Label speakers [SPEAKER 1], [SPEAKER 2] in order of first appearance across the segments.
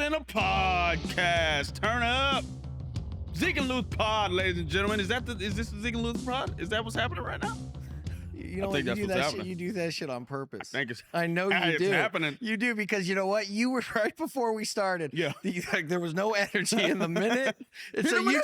[SPEAKER 1] in a podcast. Turn up. Zeke and Luth Pod, ladies and gentlemen. Is this the Zeke and Luth Pod? Is that what's happening right now?
[SPEAKER 2] You know what? You do that shit. You do that shit on purpose.
[SPEAKER 1] I
[SPEAKER 2] know you do.
[SPEAKER 1] It's happening.
[SPEAKER 2] You do because you know what? You were right before we started.
[SPEAKER 1] Yeah.
[SPEAKER 2] There was no energy in the minute. And so you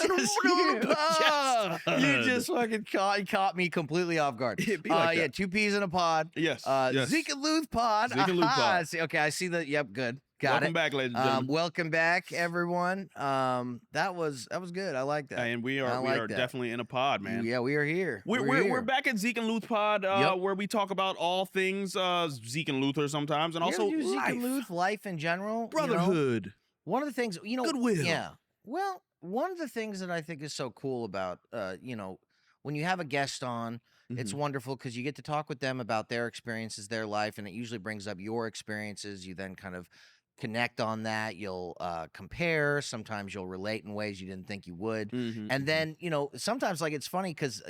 [SPEAKER 2] just fucking caught me completely off guard. Yeah, 2 peas in a pod.
[SPEAKER 1] Yes.
[SPEAKER 2] Zeke and Luth Pod.
[SPEAKER 1] Zeke and Luth Pod.
[SPEAKER 2] Okay, I see that. Yep, good. Got
[SPEAKER 1] Welcome back, ladies and gentlemen.
[SPEAKER 2] Welcome back, everyone. That was good. I like that.
[SPEAKER 1] And we are definitely in a pod, man.
[SPEAKER 2] Yeah, we are here.
[SPEAKER 1] We're back at Zeke and Luth Pod, where we talk about all things Zeke and Luther sometimes, and also
[SPEAKER 2] do Zeke
[SPEAKER 1] life.
[SPEAKER 2] and Luth, life in general,
[SPEAKER 1] brotherhood.
[SPEAKER 2] One of the things,
[SPEAKER 1] goodwill.
[SPEAKER 2] Yeah. Well, one of the things that I think is so cool about, when you have a guest on, it's wonderful because you get to talk with them about their experiences, their life, and it usually brings up your experiences. You then kind of connect on that. You'll compare. Sometimes you'll relate in ways you didn't think you would. And then, sometimes it's funny because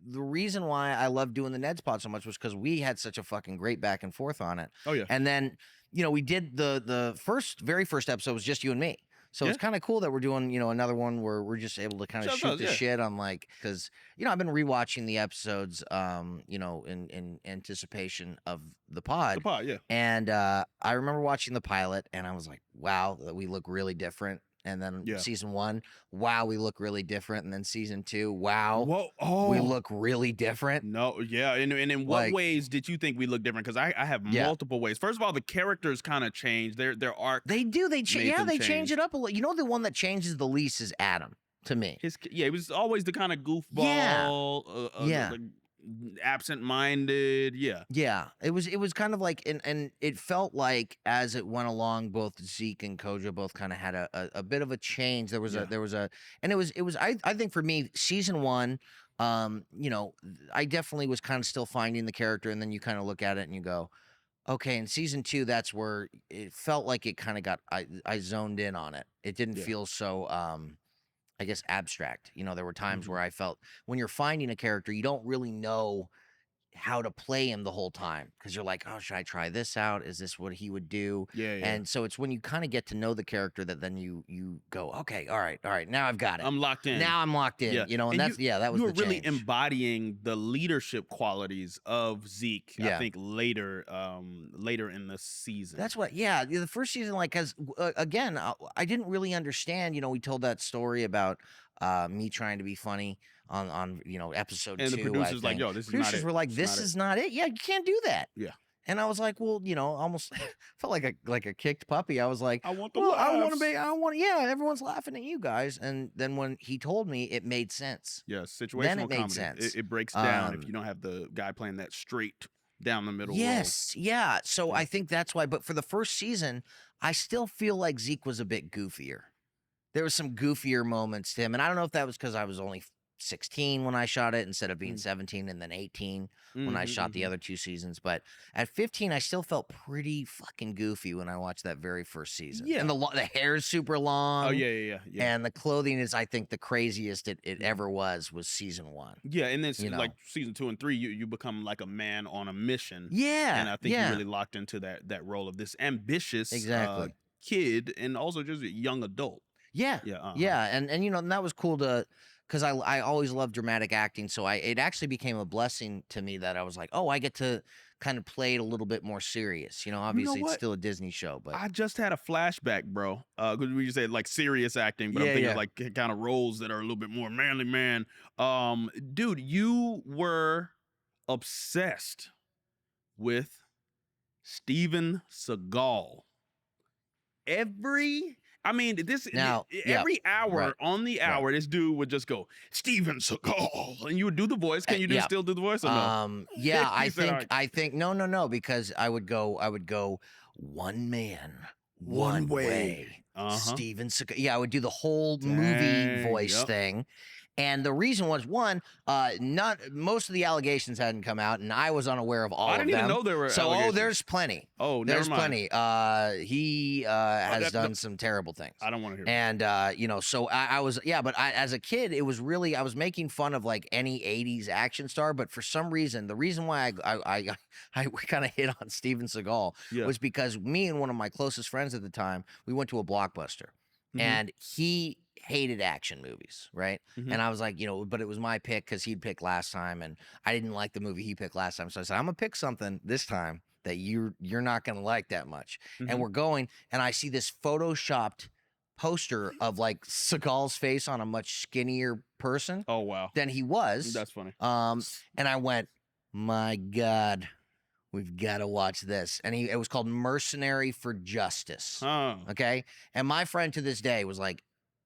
[SPEAKER 2] the reason why I love doing the Ned's Pod so much was because we had such a fucking great back and forth on it.
[SPEAKER 1] Oh, yeah.
[SPEAKER 2] And then, we did the very first episode was just you and me. So it's kind of cool that we're doing, another one where we're just able to kind of shoot the shit on because, I've been rewatching the episodes, in anticipation of the pod.
[SPEAKER 1] The pod, yeah.
[SPEAKER 2] And I remember watching the pilot and I was like, wow, we look really different. And then season 1, wow, we look really different. And then season 2, wow, we look really different.
[SPEAKER 1] No, yeah. And in what ways did you think we look different? Because I have multiple ways. First of all, the characters kind of change. Their arc.
[SPEAKER 2] They do. They change it up a little. The one that changes the least is Adam, to me.
[SPEAKER 1] He was always the kind of goofball, absent-minded.
[SPEAKER 2] Yeah. It was kind of like, and it felt like as it went along, both Zeke and Kojo both kind of had a bit of a change. There was and it was I think for me, season 1, I definitely was kind of still finding the character, and then you kind of look at it and you go, okay, in season 2, that's where it felt like it kind of got, I zoned in on it. It didn't feel so I guess abstract. There were times where I felt when you're finding a character, you don't really know how to play him the whole time because you're like, oh, should I try this out? Is this what he would do?
[SPEAKER 1] Yeah.
[SPEAKER 2] And so it's when you kind of get to know the character that then you go, okay, all right, now I've got it.
[SPEAKER 1] I'm locked in.
[SPEAKER 2] Now I'm locked in.
[SPEAKER 1] Yeah.
[SPEAKER 2] And that was
[SPEAKER 1] you were
[SPEAKER 2] the
[SPEAKER 1] really
[SPEAKER 2] change.
[SPEAKER 1] embodying the leadership qualities of Zeke. I think later in the season.
[SPEAKER 2] That's what. Yeah, the first season, because again, I didn't really understand. We told that story about me trying to be funny on episode 2.
[SPEAKER 1] And the producers like, yo, this is not it.
[SPEAKER 2] Producers were like, this is not it. Yeah, you can't do that.
[SPEAKER 1] Yeah.
[SPEAKER 2] And I was like, well, almost felt like a kicked puppy. I was like,
[SPEAKER 1] I want the laughs.
[SPEAKER 2] Everyone's laughing at you guys. And then when he told me, it made sense.
[SPEAKER 1] Yeah, situational
[SPEAKER 2] then it
[SPEAKER 1] comedy.
[SPEAKER 2] Made sense.
[SPEAKER 1] It breaks down if you don't have the guy playing that straight down the middle.
[SPEAKER 2] Yes, yeah. So I think that's why. But for the first season, I still feel like Zeke was a bit goofier. There was some goofier moments to him. And I don't know if that was because I was only 16 when I shot it instead of being 17 and then 18 when I shot the other 2 seasons. But at 15, I still felt pretty fucking goofy when I watched that very first season. Yeah. And the hair is super long.
[SPEAKER 1] Oh, yeah.
[SPEAKER 2] And the clothing is, I think, the craziest it ever was season 1.
[SPEAKER 1] Yeah, and then like season 2 and 3, you become like a man on a mission.
[SPEAKER 2] Yeah.
[SPEAKER 1] And I think you really locked into that role of this ambitious kid and also just a young adult.
[SPEAKER 2] Yeah. And and that was cool because I always loved dramatic acting. So it actually became a blessing to me that I was like, oh, I get to kind of play it a little bit more serious. Obviously it's still a Disney show, but
[SPEAKER 1] I just had a flashback, bro. Because we said like serious acting, but I'm thinking like kind of roles that are a little bit more manly, man. Dude, you were obsessed with Steven Seagal. Every hour on the hour, this dude would just go, Steven Seagal, and you would do the voice. Can you still do the voice or no?
[SPEAKER 2] Yeah, I think no, because I would go one man, one way. Steven Seagal. Yeah, I would do the whole movie voice thing. And the reason was, one, not most of the allegations hadn't come out, and I was unaware of all of them.
[SPEAKER 1] I didn't even know there were allegations.
[SPEAKER 2] There's plenty.
[SPEAKER 1] Oh,
[SPEAKER 2] there's
[SPEAKER 1] never mind.
[SPEAKER 2] Plenty. He has done some terrible things.
[SPEAKER 1] I don't want to hear.
[SPEAKER 2] And so I was, but as a kid, it was really, I was making fun of like any '80s action star, but for some reason, the reason why I kind of hit on Steven Seagal was because me and one of my closest friends at the time, we went to a Blockbuster, and he hated action movies, right? And I was like, but it was my pick because he'd picked last time, and I didn't like the movie he picked last time. So I said, I'm gonna pick something this time that you're not gonna like that much. And we're going, and I see this photoshopped poster of like Seagal's face on a much skinnier person.
[SPEAKER 1] Oh wow.
[SPEAKER 2] Than he was.
[SPEAKER 1] That's funny.
[SPEAKER 2] And I went, my God, we've got to watch this. And it was called Mercenary for Justice.
[SPEAKER 1] Oh.
[SPEAKER 2] Okay. And my friend to this day was like,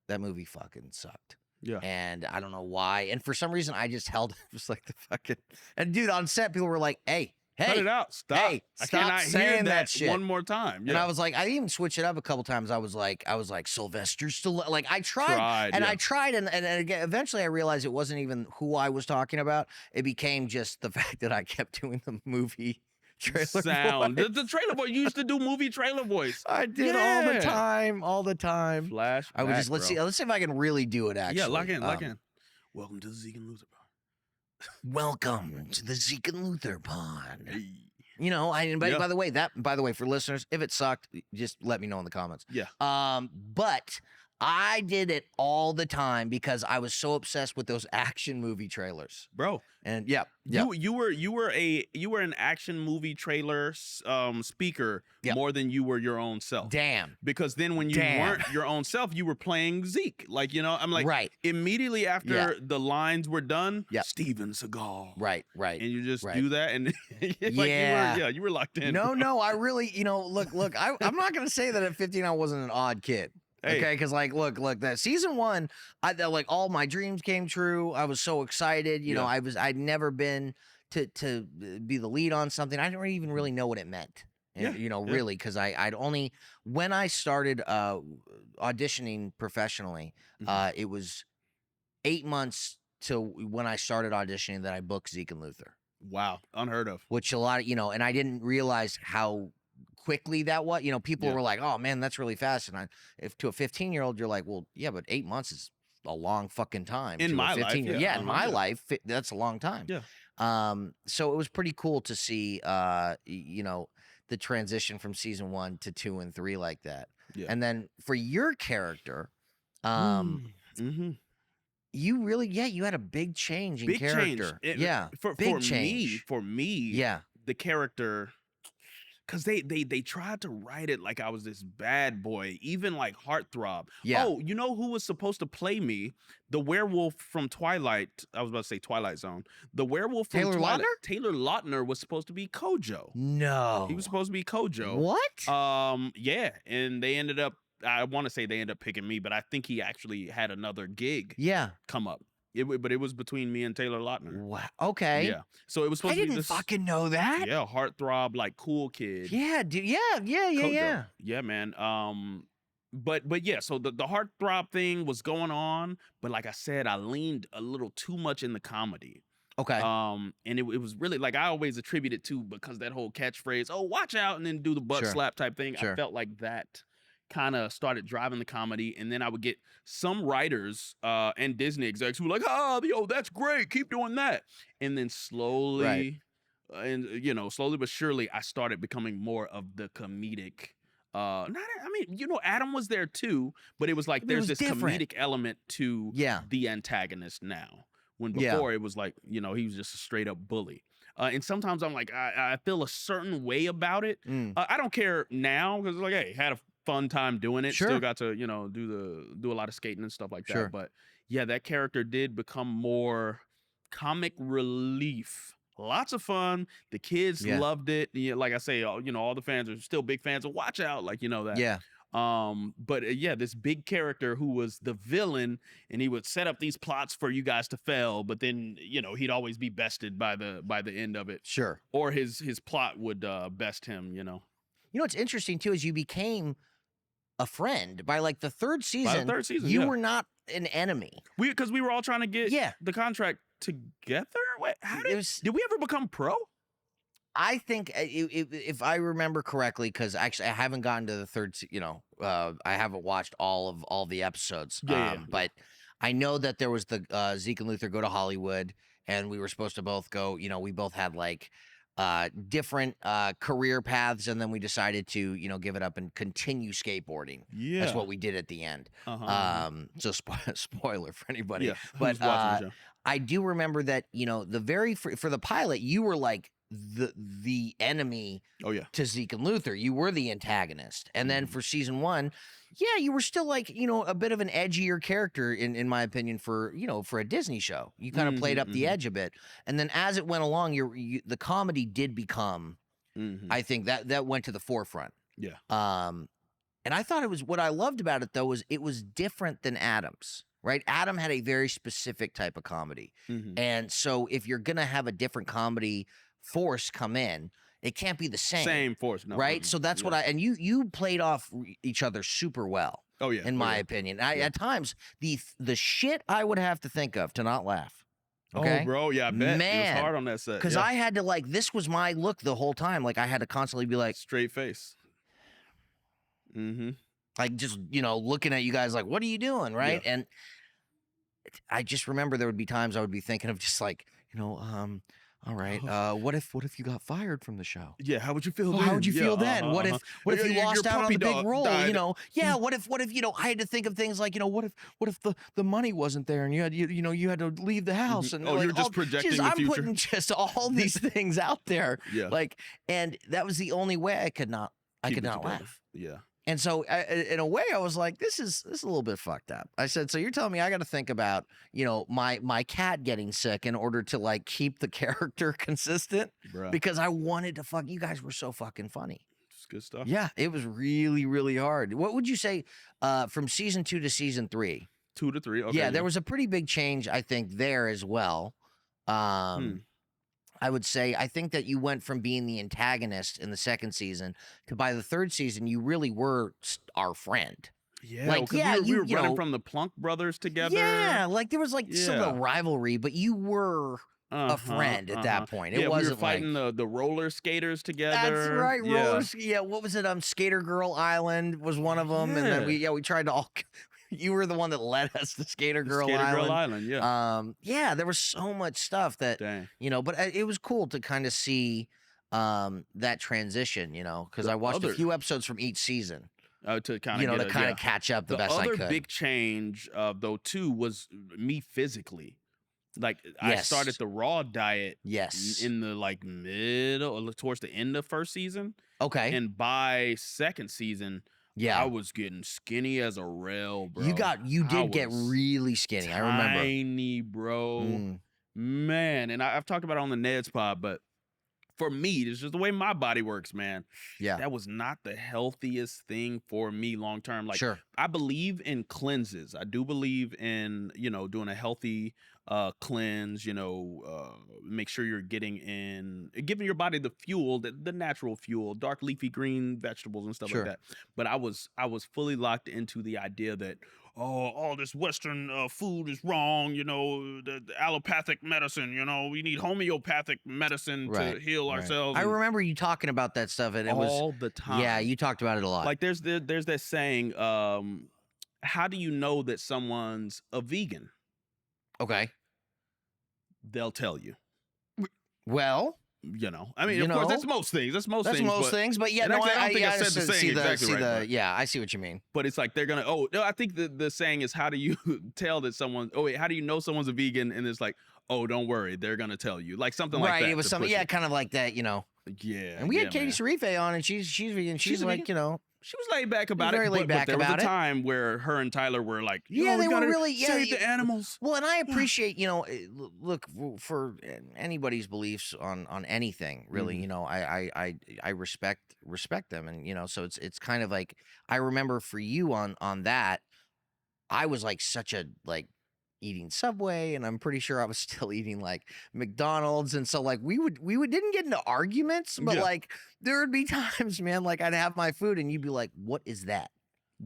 [SPEAKER 2] that movie fucking sucked.
[SPEAKER 1] Yeah.
[SPEAKER 2] And I don't know why. And for some reason, I just held it. Just like the fucking. And dude, on set, people were like, hey,
[SPEAKER 1] cut it out. Stop.
[SPEAKER 2] Hey,
[SPEAKER 1] I
[SPEAKER 2] stop
[SPEAKER 1] cannot
[SPEAKER 2] saying
[SPEAKER 1] hear that
[SPEAKER 2] shit
[SPEAKER 1] one more time. Yeah.
[SPEAKER 2] And I was like, I even switched it up a couple times. I was like Sylvester Stallone. Like I tried, and again, eventually I realized it wasn't even who I was talking about. It became just the fact that I kept doing the movie trailer
[SPEAKER 1] sound.
[SPEAKER 2] voice.
[SPEAKER 1] The trailer voice. You used to do movie trailer voice.
[SPEAKER 2] I did all the time.
[SPEAKER 1] Flash.
[SPEAKER 2] I would just let's see if I can really do it. Actually,
[SPEAKER 1] yeah, lock in. Welcome to the Zeke and Luther Pod.
[SPEAKER 2] Welcome to the Zeke and Luther Pod.
[SPEAKER 1] Hey.
[SPEAKER 2] By the way, for listeners, if it sucked, just let me know in the comments.
[SPEAKER 1] Yeah.
[SPEAKER 2] But I did it all the time because I was so obsessed with those action movie trailers,
[SPEAKER 1] bro.
[SPEAKER 2] And
[SPEAKER 1] you were an action movie trailer speaker more than you were your own self.
[SPEAKER 2] Damn.
[SPEAKER 1] Because then when you weren't your own self, you were playing Zeke. Like, I'm like,
[SPEAKER 2] right.
[SPEAKER 1] Immediately after the lines were done, Steven Seagal.
[SPEAKER 2] Right.
[SPEAKER 1] And you just do that, and you were locked in.
[SPEAKER 2] No, I really, look, I'm not gonna say that at 15 I wasn't an odd kid. Hey. Okay, because look, that season 1, all my dreams came true. I was so excited. I'd never been to be the lead on something. I didn't even really know what it meant. Really, because I'd only when I started auditioning professionally, it was 8 months till when I started auditioning that I booked Zeke and Luther.
[SPEAKER 1] Wow, unheard of.
[SPEAKER 2] Which a lot of and I didn't realize how quickly that was. People were like, oh man, that's really fast. And if to a 15-year-old, you're like, well, yeah, but 8 months is a long fucking time.
[SPEAKER 1] In my life.
[SPEAKER 2] In my life, that's a long time.
[SPEAKER 1] Yeah.
[SPEAKER 2] So it was pretty cool to see, the transition from season 1 to 2 and 3 like that.
[SPEAKER 1] Yeah.
[SPEAKER 2] And then for your character, you really, you had a big change in character.
[SPEAKER 1] For me, the character. Because they tried to write it like I was this bad boy, even like heartthrob.
[SPEAKER 2] Yeah.
[SPEAKER 1] Oh, you know who was supposed to play me? The werewolf from Twilight. I was about to say Twilight Zone. The werewolf from Twilight. Taylor Lautner was supposed to be Kojo.
[SPEAKER 2] No.
[SPEAKER 1] He was supposed to be Kojo.
[SPEAKER 2] What?
[SPEAKER 1] Yeah. And they ended up, I want to say they ended up picking me, but I think he actually had another gig come up. But it was between me and Taylor Lautner.
[SPEAKER 2] Wow. Okay.
[SPEAKER 1] Yeah. So it was supposed
[SPEAKER 2] to
[SPEAKER 1] be
[SPEAKER 2] this. I didn't fucking know that.
[SPEAKER 1] Yeah, heartthrob, like cool kid.
[SPEAKER 2] Yeah, dude. Yeah.
[SPEAKER 1] Yeah, man. But yeah, so the heartthrob thing was going on, but like I said, I leaned a little too much in the comedy.
[SPEAKER 2] Okay.
[SPEAKER 1] And it was really like I always attribute it to because that whole catchphrase, oh, watch out, and then do the butt slap type thing. I felt like that kind of started driving the comedy, and then I would get some writers and Disney execs who were like, yo, that's great, keep doing that. And then slowly, slowly but surely, I started becoming more of the comedic. Adam was there too, but it was like there's this comedic element to the antagonist now. When before it was like, he was just a straight up bully. And sometimes I'm like, I feel a certain way about it. I don't care now because like, hey, had a fun time doing it. Still got to, do a lot of skating and stuff like that. But yeah, that character did become more comic relief. Lots of fun. The kids loved it. Yeah, like I say, all the fans are still big fans of Watch Out, like that.
[SPEAKER 2] Yeah.
[SPEAKER 1] But this big character who was the villain, and he would set up these plots for you guys to fail, but then he'd always be bested by the end of it.
[SPEAKER 2] Sure.
[SPEAKER 1] Or his plot would best him.
[SPEAKER 2] What's interesting too is you became a friend. By like the third season,
[SPEAKER 1] you
[SPEAKER 2] were not an enemy.
[SPEAKER 1] Because we were all trying to get the contract together. Wait, did we ever become pro?
[SPEAKER 2] I think if I remember correctly, because actually I haven't gotten to the third, I haven't watched all the episodes. But I know that there was the Zeke and Luther go to Hollywood, and we were supposed to both go. We both had like different career paths, and then we decided to give it up and continue skateboarding. Yeah, that's what we did at the end. So spoiler for anybody. Yeah, but I do remember that for the pilot, you were like the enemy to Zeke and Luther. You were the antagonist. And then for season 1, you were still like, a bit of an edgier character in my opinion for a Disney show. You kind of played up the edge a bit. And then as it went along, the comedy did become, I think that went to the forefront. Yeah. And I thought what I loved about it though was it was different than Adam's. Right? Adam had a very specific type of comedy. And so if you're going to have a different comedy force come in, it can't be the same force, no, right? So that's what you played off each other super well. Oh yeah, in my opinion. At times the shit I would have to think of to not laugh. Okay?
[SPEAKER 1] Oh bro, yeah, I bet it was hard on that set
[SPEAKER 2] because I had to this was my look the whole time. Like I had to constantly be like
[SPEAKER 1] straight face.
[SPEAKER 2] Like just looking at you guys like, what are you doing, right? And I just remember there would be times I would be thinking of just like all right. What if you got fired from the show?
[SPEAKER 1] Yeah. How would you feel?
[SPEAKER 2] How would you feel then? What if you lost out on the big role? Died. Yeah. What if I had to think of things like what if the money wasn't there and you had to leave the house and
[SPEAKER 1] you're just projecting the future.
[SPEAKER 2] I'm putting just all these things out there. Yeah. And that was the only way I could not laugh.
[SPEAKER 1] Yeah.
[SPEAKER 2] And so, in a way, I was like, "This is a little bit fucked up." I said, "So you're telling me I got to think about, my cat getting sick in order to keep the character consistent?" Bruh. Because I wanted to fuck. You guys were so fucking funny.
[SPEAKER 1] It's good stuff.
[SPEAKER 2] Yeah, it was really, really hard. What would you say from season 2 to season 3?
[SPEAKER 1] 2 to 3. Okay.
[SPEAKER 2] Yeah, there was a pretty big change, I think, there as well. I would say, I think that you went from being the antagonist in the second season to by the third season, you really were our friend.
[SPEAKER 1] Yeah, we were running from the Plunk brothers together.
[SPEAKER 2] Yeah, there was some of the rivalry, but you were a friend at that point. It wasn't
[SPEAKER 1] we were fighting the roller skaters together.
[SPEAKER 2] That's right, what was it? Skater Girl Island was one of them, and then we tried to all. You were the one that led us to Skater Girl Island. Yeah. There was so much stuff that, but it was cool to kind of see that transition, because I watched a few episodes from each season.
[SPEAKER 1] To kind of
[SPEAKER 2] catch up the best I could.
[SPEAKER 1] The other big change, though, too, was me physically. I started the raw diet in the middle, towards the end of first season.
[SPEAKER 2] Okay.
[SPEAKER 1] And by second season, I was getting skinny as a rail, bro.
[SPEAKER 2] You did get really skinny. I remember.
[SPEAKER 1] Tiny, bro. Man, and I've talked about it on the Ned's Pod, but for me, it's just the way my body works, man. Yeah. That was not the healthiest thing for me long term. Sure. I believe in cleanses. I do believe in, doing a healthy cleanse, make sure you're giving your body the fuel, the natural fuel, dark leafy green vegetables and stuff like that. But I was fully locked into the idea that, all this Western food is wrong, the allopathic medicine, we need homeopathic medicine to heal ourselves.
[SPEAKER 2] I remember you talking about that stuff, and it was
[SPEAKER 1] all the time.
[SPEAKER 2] Yeah, you talked about it a lot.
[SPEAKER 1] There's that saying, how do you know that someone's a vegan?
[SPEAKER 2] Okay.
[SPEAKER 1] They'll tell you.
[SPEAKER 2] Well,
[SPEAKER 1] of course, that's most things. That's most things.
[SPEAKER 2] But yeah,
[SPEAKER 1] no, I don't think I said the saying exactly right.
[SPEAKER 2] Yeah, I see what you mean.
[SPEAKER 1] But it's they're gonna. Oh, no, I think the saying is, how do you tell that someone? Oh wait, how do you know someone's a vegan? And it's oh, don't worry, they're gonna tell you, something like that.
[SPEAKER 2] Right, it was something, kind of like that,
[SPEAKER 1] Yeah.
[SPEAKER 2] And we had Katie Sarife on, and she's vegan. She's like,
[SPEAKER 1] she was laid back about it.
[SPEAKER 2] But there was
[SPEAKER 1] a time where her and Tyler were like,
[SPEAKER 2] they were really
[SPEAKER 1] save the animals.
[SPEAKER 2] Well, and I appreciate, look, for anybody's beliefs on anything, really, I respect them, and so it's kind of I remember for you on that, I was such a eating Subway, and I'm pretty sure I was still eating McDonald's, and so we didn't get into arguments, but there would be times, man, I'd have my food and you'd be like, what is that?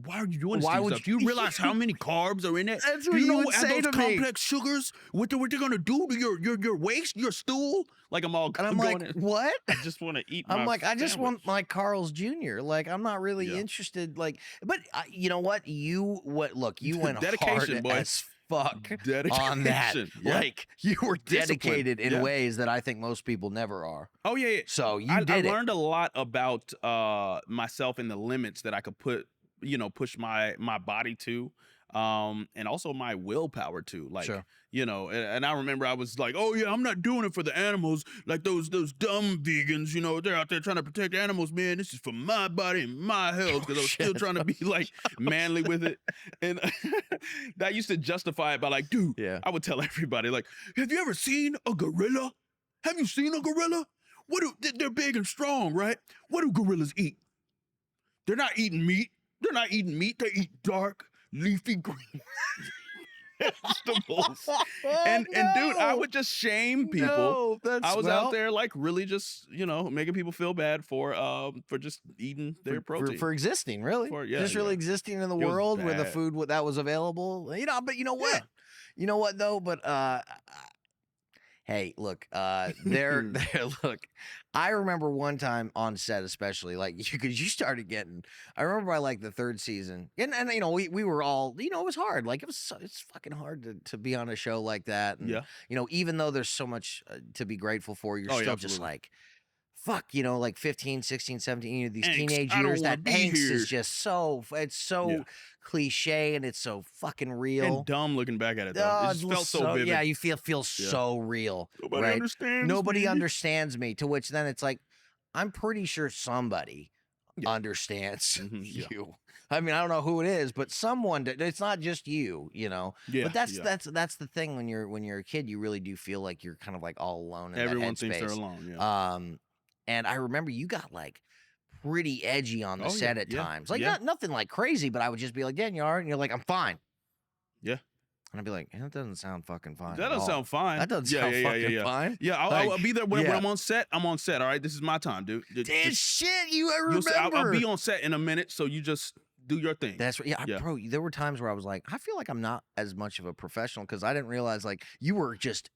[SPEAKER 1] why are you doing this
[SPEAKER 2] Why
[SPEAKER 1] to
[SPEAKER 2] would
[SPEAKER 1] yourself? Do you realize how many carbs are in it?
[SPEAKER 2] That's
[SPEAKER 1] Do
[SPEAKER 2] what
[SPEAKER 1] you
[SPEAKER 2] you
[SPEAKER 1] know
[SPEAKER 2] would say
[SPEAKER 1] those
[SPEAKER 2] to me.
[SPEAKER 1] complex sugars, what they're gonna do to your waist, your stool? Like I'm all
[SPEAKER 2] And I'm
[SPEAKER 1] going
[SPEAKER 2] like,
[SPEAKER 1] in.
[SPEAKER 2] what?
[SPEAKER 1] I just want to eat.
[SPEAKER 2] I'm
[SPEAKER 1] my
[SPEAKER 2] like, I just want
[SPEAKER 1] sandwich.
[SPEAKER 2] my Carl's Jr. Like, I'm not really interested. Like, but you know what? You went
[SPEAKER 1] Dedication,
[SPEAKER 2] hard
[SPEAKER 1] boy.
[SPEAKER 2] as fuck
[SPEAKER 1] Dedication.
[SPEAKER 2] on that.
[SPEAKER 1] Yeah.
[SPEAKER 2] Like, you were dedicated in
[SPEAKER 1] Yeah.
[SPEAKER 2] ways that I think most people never are.
[SPEAKER 1] Oh yeah.
[SPEAKER 2] So
[SPEAKER 1] I
[SPEAKER 2] did it.
[SPEAKER 1] learned a lot about myself and the limits that I could push my body to, and also my willpower to. Like,
[SPEAKER 2] Sure.
[SPEAKER 1] and I remember I was like, oh yeah, I'm not doing it for the animals, like those dumb vegans, they're out there trying to protect animals, man. This is for my body and my health, because I was still trying to be like manly with it. And that used to justify it by like, dude,
[SPEAKER 2] Yeah.
[SPEAKER 1] I would tell everybody, like, have you ever seen a gorilla? Have you seen a gorilla? They're big and strong, right? What do gorillas eat? They're not eating meat. They're not eating meat. They eat dark, leafy green vegetables. And dude, I would just shame people.
[SPEAKER 2] No,
[SPEAKER 1] I was out there like really just, making people feel bad for just eating their protein.
[SPEAKER 2] For existing, really. Really existing in the world where the food that was available. But you know what?
[SPEAKER 1] Yeah.
[SPEAKER 2] You know what though? But hey, look, look, I remember one time on set, especially like because you started getting, I remember by like the third season and we were all, it was hard. Like it's fucking hard to be on a show like that. And, even though there's so much to be grateful for, you're still just like, fuck, like 15, 16, 17, these
[SPEAKER 1] angst.
[SPEAKER 2] teenage years, that angst is just so cliche and it's so fucking real.
[SPEAKER 1] And dumb looking back at it though. It just felt so vivid.
[SPEAKER 2] Yeah, you feel so real.
[SPEAKER 1] Nobody understands
[SPEAKER 2] Nobody
[SPEAKER 1] me.
[SPEAKER 2] understands me. To which then it's like, I'm pretty sure somebody understands you. I mean, I don't know who it is, but someone. It's not just you, Yeah. But that's the thing when you're a kid, you really do feel like you're kind of like all alone.
[SPEAKER 1] Everyone thinks they're alone.
[SPEAKER 2] Yeah. And I remember you got like pretty edgy on the set at times. Like nothing like crazy, but I would just be like, Dan, you all right? And you're like, I'm fine.
[SPEAKER 1] Yeah.
[SPEAKER 2] And I'd be like, that doesn't sound fucking fine.
[SPEAKER 1] That doesn't sound fine.
[SPEAKER 2] That doesn't sound fucking fine.
[SPEAKER 1] Yeah, I'll be there when I'm on set. I'm on set. All right, this is my time, dude.
[SPEAKER 2] Shit, I remember.
[SPEAKER 1] I'll be on set in a minute, so you just do your thing.
[SPEAKER 2] That's right. Yeah, bro. There were times where I was like, I feel like I'm not as much of a professional because I didn't realize like you were just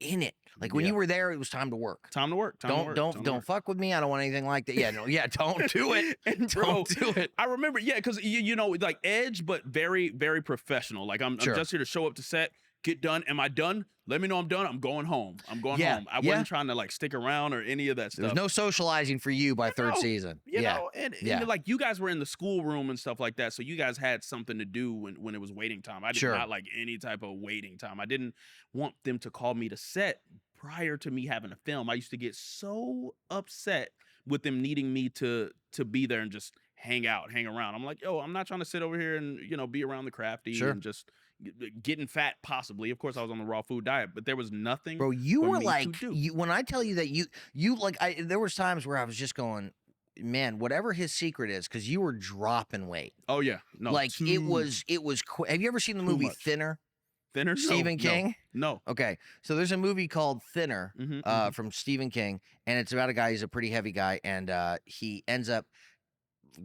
[SPEAKER 2] in it. Like when you were there, it was time to work.
[SPEAKER 1] Time to work.
[SPEAKER 2] Don't fuck with me. I don't want anything like that. Don't do it. Don't do it.
[SPEAKER 1] I remember, because like edge, but very, very professional. Like I'm just here to show up to set, get done. Am I done? Let me know I'm done. I'm going home. Home. I wasn't trying to like stick around or any of that stuff.
[SPEAKER 2] There's no socializing for you by third season.
[SPEAKER 1] And like you guys were in the schoolroom and stuff like that, so you guys had something to do when it was waiting time. I did not like any type of waiting time. I didn't want them to call me to set prior to me having a film. I used to get so upset with them needing me to be there and just hang around. I'm like, yo, I'm not trying to sit over here and be around the crafty and just getting fat. Possibly, of course, I was on the raw food diet, but there was nothing.
[SPEAKER 2] Bro, you were like, when I tell you that you like, there was times where I was just going, man, whatever his secret is, because you were dropping weight.
[SPEAKER 1] Oh yeah, no,
[SPEAKER 2] like it was. Have you ever seen the movie Thinner?
[SPEAKER 1] Thinner?
[SPEAKER 2] Stephen King?
[SPEAKER 1] No.
[SPEAKER 2] Okay. So there's a movie called Thinner from Stephen King, and it's about a guy who's a pretty heavy guy, and he ends up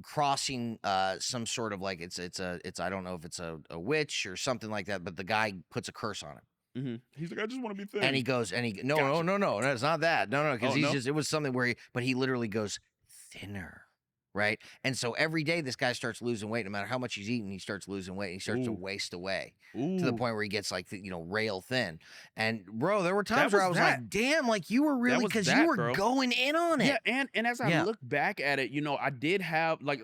[SPEAKER 2] crossing some sort of like it's I don't know if it's a witch or something like that, but the guy puts a curse on him.
[SPEAKER 1] He's like, I just want to be thin.
[SPEAKER 2] And he goes, no, it's not that. No, because it was something where he literally goes thinner. Right. And so every day this guy starts losing weight, no matter how much he's eating, he starts losing weight. He starts to waste away to the point where he gets like, rail thin. And bro, there were times where I was like, damn, like you were really, because you were going in on it.
[SPEAKER 1] Yeah. And as I look back at it, I did have like,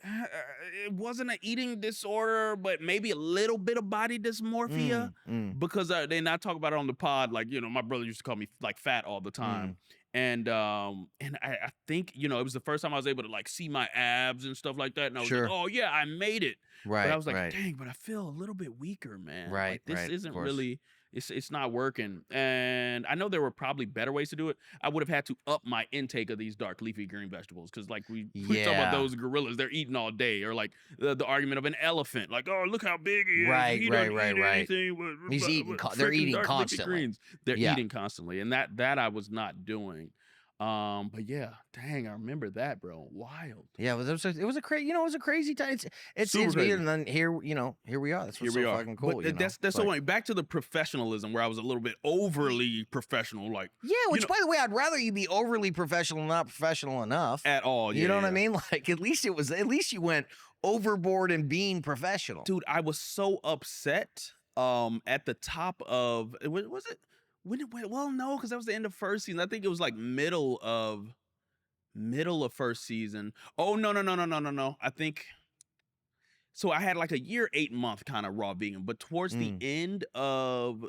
[SPEAKER 1] it wasn't an eating disorder, but maybe a little bit of body dysmorphia because then I talk about it on the pod. Like, my brother used to call me like fat all the time. And I think, it was the first time I was able to like see my abs and stuff like that. And I was like, oh yeah, I made it. Right. But I was like, dang, but I feel a little bit weaker, man.
[SPEAKER 2] Right.
[SPEAKER 1] Like, this isn't really, it's not working. And I know there were probably better ways to do it. I would have had to up my intake of these dark leafy green vegetables. Cause like we talk about those gorillas, they're eating all day. Or like the argument of an elephant. Like, oh, look how big he is.
[SPEAKER 2] Right.
[SPEAKER 1] He doesn't eat anything.
[SPEAKER 2] He's eating, they're eating constantly.
[SPEAKER 1] They're eating constantly. And that I was not doing. But yeah, dang, I remember that, bro. Wild.
[SPEAKER 2] Yeah, it was a crazy, it was a crazy time. It's
[SPEAKER 1] Super
[SPEAKER 2] weird,
[SPEAKER 1] crazy.
[SPEAKER 2] and then here we are. That's
[SPEAKER 1] Here
[SPEAKER 2] what's
[SPEAKER 1] we
[SPEAKER 2] so
[SPEAKER 1] are.
[SPEAKER 2] fucking cool.
[SPEAKER 1] But that's so funny. Back to the professionalism where I was a little bit overly professional, like
[SPEAKER 2] which by the way, I'd rather you be overly professional, not professional enough
[SPEAKER 1] at all.
[SPEAKER 2] You know what I mean? Like at least you went overboard in being professional.
[SPEAKER 1] Dude, I was so upset. At the top of was it when it went? Well, no, because that was the end of first season. I think it was like middle of first season. Oh no. I think so. I had like a year, 8-month kind of raw vegan, but towards the end of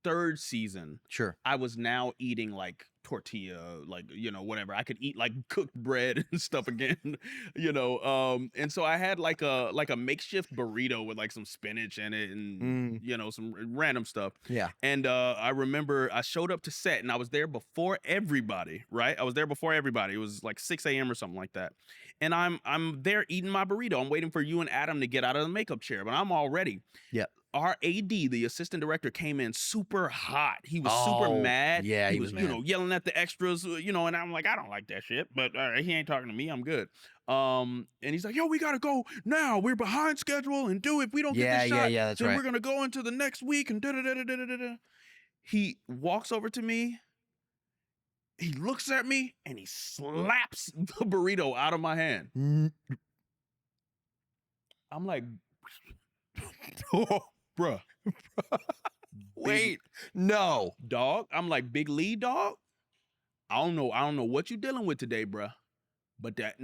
[SPEAKER 1] third season,
[SPEAKER 2] sure,
[SPEAKER 1] I was now eating like tortilla, like whatever. I could eat like cooked bread and stuff again, and so I had like a makeshift burrito with like some spinach in it and some random stuff.
[SPEAKER 2] Yeah.
[SPEAKER 1] And I remember I showed up to set and I was there before everybody, right? I was there before everybody. It was like 6 a.m. or something like that. And I'm there eating my burrito. I'm waiting for you and Adam to get out of the makeup chair, but I'm all ready.
[SPEAKER 2] Yeah.
[SPEAKER 1] Our AD, the assistant director, came in super hot. He was super mad.
[SPEAKER 2] Yeah, he was mad.
[SPEAKER 1] Yelling at the extras, and I'm like, I don't like that shit, but he ain't talking to me. I'm good. And he's like, yo, we gotta go now. We're behind schedule, and if we don't get this shot,
[SPEAKER 2] that's
[SPEAKER 1] then
[SPEAKER 2] right.
[SPEAKER 1] we're gonna go into the next week and He walks over to me. He looks at me and he slaps the burrito out of my hand. I'm like, oh, bruh.
[SPEAKER 2] Wait, no,
[SPEAKER 1] dog. I'm like, Big Lee, dog. I don't know what you dealing with today, bruh. But it's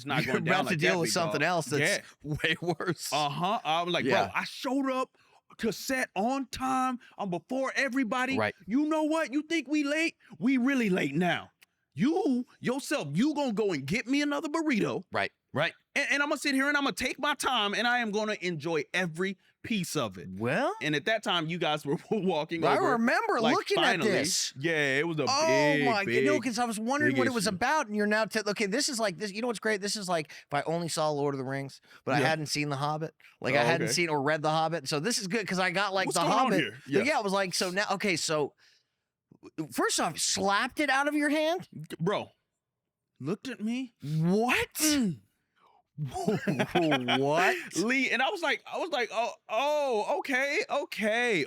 [SPEAKER 1] not
[SPEAKER 2] You're
[SPEAKER 1] going down
[SPEAKER 2] about
[SPEAKER 1] like
[SPEAKER 2] to deal
[SPEAKER 1] that,
[SPEAKER 2] with something else that's way worse.
[SPEAKER 1] I'm like, bro, I showed up to set on time. I'm before everybody.
[SPEAKER 2] Right.
[SPEAKER 1] You know what? You think we late? We really late now. You gonna go and get me another burrito.
[SPEAKER 2] Right.
[SPEAKER 1] And I'm gonna sit here and I'm gonna take my time and I am gonna enjoy every piece of it.
[SPEAKER 2] Well,
[SPEAKER 1] and at that time, you guys were walking
[SPEAKER 2] I
[SPEAKER 1] over.
[SPEAKER 2] remember looking at this.
[SPEAKER 1] Yeah, it was a big,
[SPEAKER 2] no, because I was wondering what it was about, and you're now okay. This is like this. You know what's great? This is like if I only saw Lord of the Rings, but I hadn't seen The Hobbit. Like I hadn't seen or read The Hobbit, so this is good because I got like
[SPEAKER 1] What's
[SPEAKER 2] The
[SPEAKER 1] going
[SPEAKER 2] Hobbit.
[SPEAKER 1] On here? Yeah.
[SPEAKER 2] Yeah, it was like so now. Okay, so first off, slapped it out of your hand,
[SPEAKER 1] bro. Looked at me.
[SPEAKER 2] What? What?
[SPEAKER 1] Lee, and I was like, okay.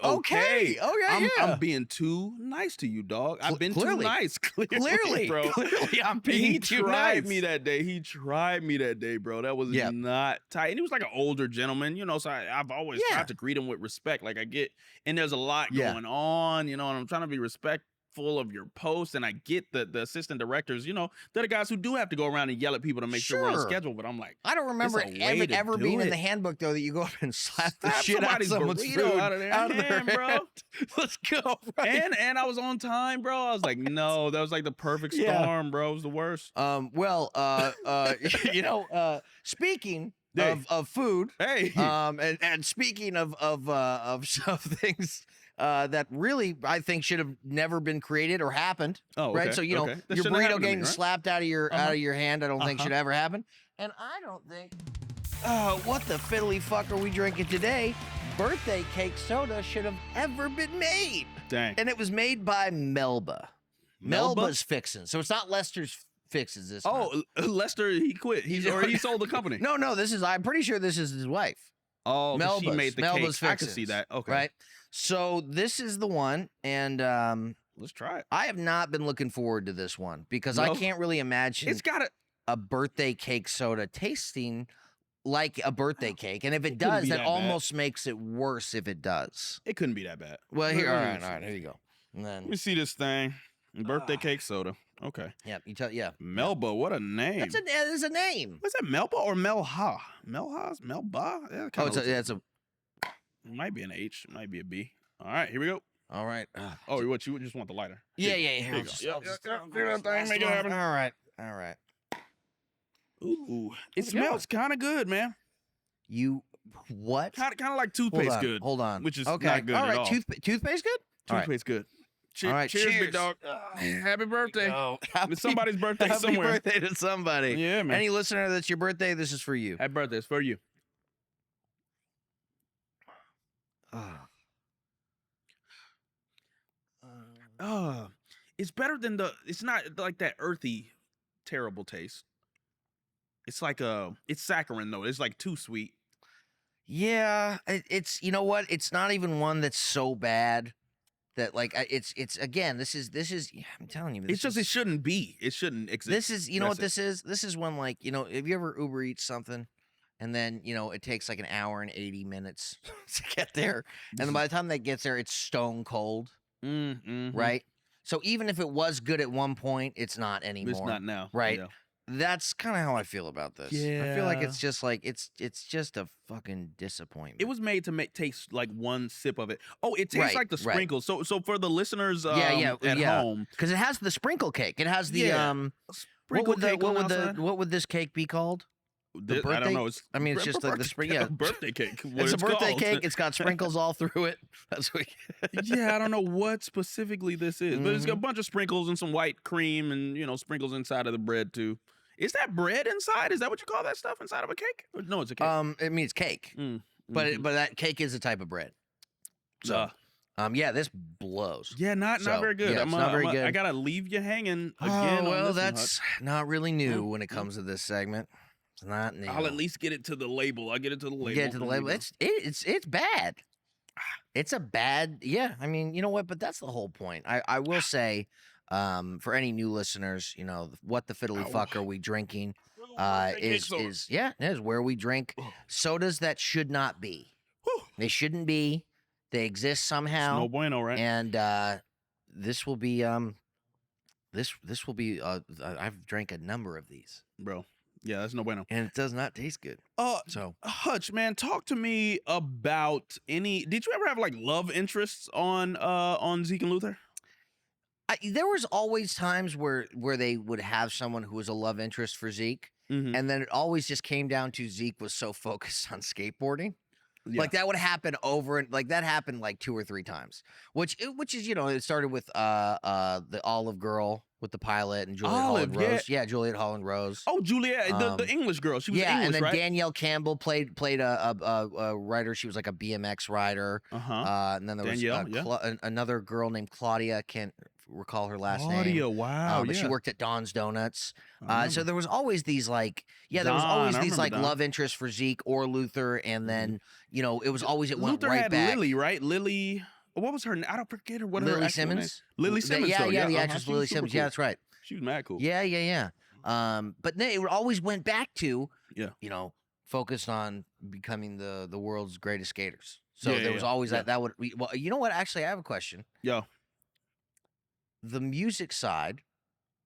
[SPEAKER 1] I'm being too nice to you, dog. I've been too nice. Clearly, bro.
[SPEAKER 2] Clearly, I'm being too nice.
[SPEAKER 1] He tried me that day, bro. That was not tight. And he was like an older gentleman, so I've always tried to greet him with respect. Like I get, and there's a lot going on, and I'm trying to be respectful of your post, and I get the assistant directors, they're the guys who do have to go around and yell at people to make sure we're on schedule, but I'm like,
[SPEAKER 2] I don't remember ever being in the handbook though that you go up and slap the shit out of someone's food out of their hand, bro. Let's go. Right?
[SPEAKER 1] And I was on time, bro. I was like, no, that was like the perfect storm, bro. It was the worst.
[SPEAKER 2] Speaking of food, and speaking of things that really I think should have never been created or happened.
[SPEAKER 1] Oh,
[SPEAKER 2] right. So your burrito getting slapped out of your hand, I don't think should ever happen. And I don't think. What the fiddly fuck are we drinking today? Birthday cake soda should have ever been made.
[SPEAKER 1] Dang.
[SPEAKER 2] And it was made by Melba. Melba's Fixin'. So it's not Lester's Fixes this.
[SPEAKER 1] Oh, Lester, he quit. He sold the company.
[SPEAKER 2] No, I'm pretty sure this is his wife.
[SPEAKER 1] Oh, she made the cake.
[SPEAKER 2] Fixes,
[SPEAKER 1] I can see that. Okay.
[SPEAKER 2] Right. So this is the one, and
[SPEAKER 1] let's try it.
[SPEAKER 2] I have not been looking forward to this one because I can't really imagine
[SPEAKER 1] it's got
[SPEAKER 2] a birthday cake soda tasting like a birthday cake, and if it does, that almost makes it worse. If it does,
[SPEAKER 1] it couldn't be that bad.
[SPEAKER 2] Well, here, all right, here you go. And then
[SPEAKER 1] let me see this thing. Birthday cake soda. Okay.
[SPEAKER 2] Yeah.
[SPEAKER 1] Melba, what a name.
[SPEAKER 2] That's a name.
[SPEAKER 1] Was that Melba or Melha? Melha's Melba?
[SPEAKER 2] Yeah,
[SPEAKER 1] it might be an H. It might be a B. All right, here we go.
[SPEAKER 2] All right.
[SPEAKER 1] You just want the lighter?
[SPEAKER 2] Yeah.
[SPEAKER 1] Here you go. Do that thing, make it happen.
[SPEAKER 2] All right.
[SPEAKER 1] Ooh, it smells kind of good, man.
[SPEAKER 2] What?
[SPEAKER 1] Kind of like toothpaste good.
[SPEAKER 2] Hold on.
[SPEAKER 1] Which is not good at all.
[SPEAKER 2] Toothpaste good?
[SPEAKER 1] Toothpaste good.
[SPEAKER 2] All right,
[SPEAKER 1] cheers, big dog. Happy birthday. It's somebody's birthday somewhere.
[SPEAKER 2] Happy birthday to somebody.
[SPEAKER 1] Yeah, man.
[SPEAKER 2] Any listener that's your birthday, this is for you.
[SPEAKER 1] Happy birthday. It's for you. It's better than it's not like that earthy, terrible taste. It's like it's saccharine though. It's like too sweet.
[SPEAKER 2] Yeah, it's you know what? It's not even one that's so bad that like it's again. This is. I'm telling you,
[SPEAKER 1] It's just it shouldn't be. It shouldn't exist.
[SPEAKER 2] This is what this is. This is when like have you ever Uber Eats something, and then it takes like an hour and 80 minutes to get there, and then by the time that gets there, it's stone cold, right? So even if it was good at one point, it's not anymore.
[SPEAKER 1] It's not now,
[SPEAKER 2] right?
[SPEAKER 1] Yeah.
[SPEAKER 2] That's kind of how I feel about this.
[SPEAKER 1] Yeah.
[SPEAKER 2] I feel like it's just like it's just a fucking disappointment.
[SPEAKER 1] It was made to taste like one sip of it. Oh, it tastes like the sprinkles. So for the listeners at home,
[SPEAKER 2] because it has the sprinkle cake. It has the what would this cake be called? The birthday?
[SPEAKER 1] I don't know.
[SPEAKER 2] It's just like the
[SPEAKER 1] birthday cake.
[SPEAKER 2] It's a birthday cake. It's got sprinkles all through it. That's what.
[SPEAKER 1] Yeah, I don't know what specifically this is, but it's got a bunch of sprinkles and some white cream and sprinkles inside of the bread too. Is that bread inside? Is that what you call that stuff inside of a cake? No, it's a cake.
[SPEAKER 2] It means cake, but that cake is a type of bread. So, this blows.
[SPEAKER 1] Yeah, not very good.
[SPEAKER 2] Yeah, not very good.
[SPEAKER 1] I gotta leave you hanging again.
[SPEAKER 2] Well, that's not really new when it comes to this segment. It's not new.
[SPEAKER 1] I'll at least get it to the label. I'll get it to the label.
[SPEAKER 2] Get it to the label. It's bad. It's a bad. Yeah, I mean, you know what? But that's the whole point. I will say. For any new listeners, what the fiddly fuck are we drinking? Is where we drink sodas that should not be. They shouldn't be. They exist somehow.
[SPEAKER 1] It's no bueno, right?
[SPEAKER 2] And this will be this will be. I've drank a number of these,
[SPEAKER 1] bro. Yeah, that's no bueno,
[SPEAKER 2] and it does not taste good. So
[SPEAKER 1] Hutch, man, talk to me about any. Did you ever have like love interests on Zeke and Luther?
[SPEAKER 2] There was always times where they would have someone who was a love interest for Zeke, and then it always just came down to Zeke was so focused on skateboarding. Yeah. Like that would happen over and like that happened like 2 or 3 times, which is it started with the Olive girl with the pilot and Juliet Holland Rose. Yeah, Juliet Holland Rose.
[SPEAKER 1] Oh, Juliet, the English girl. She was English,
[SPEAKER 2] and then
[SPEAKER 1] right?
[SPEAKER 2] Danielle Campbell played a writer. She was like a BMX rider. And then there was another girl named Claudia. I can't recall her last name.
[SPEAKER 1] Claudia, wow.
[SPEAKER 2] But she worked at Don's Donuts. So there was always these like, there was always these like love interests for Zeke or Luther, and then it was always went
[SPEAKER 1] Luther
[SPEAKER 2] right
[SPEAKER 1] had
[SPEAKER 2] back.
[SPEAKER 1] Lily, right? Lily. What was her name? I don't forget her. What
[SPEAKER 2] Lily
[SPEAKER 1] her
[SPEAKER 2] Simmons?
[SPEAKER 1] Lily Simmons.
[SPEAKER 2] The actress Lily Simmons. Cool. Yeah, that's right.
[SPEAKER 1] She was mad cool.
[SPEAKER 2] Yeah. But then it always went back to focused on becoming the world's greatest skaters. So there was always that would. Well, you know what? Actually, I have a question.
[SPEAKER 1] Yeah.
[SPEAKER 2] The music side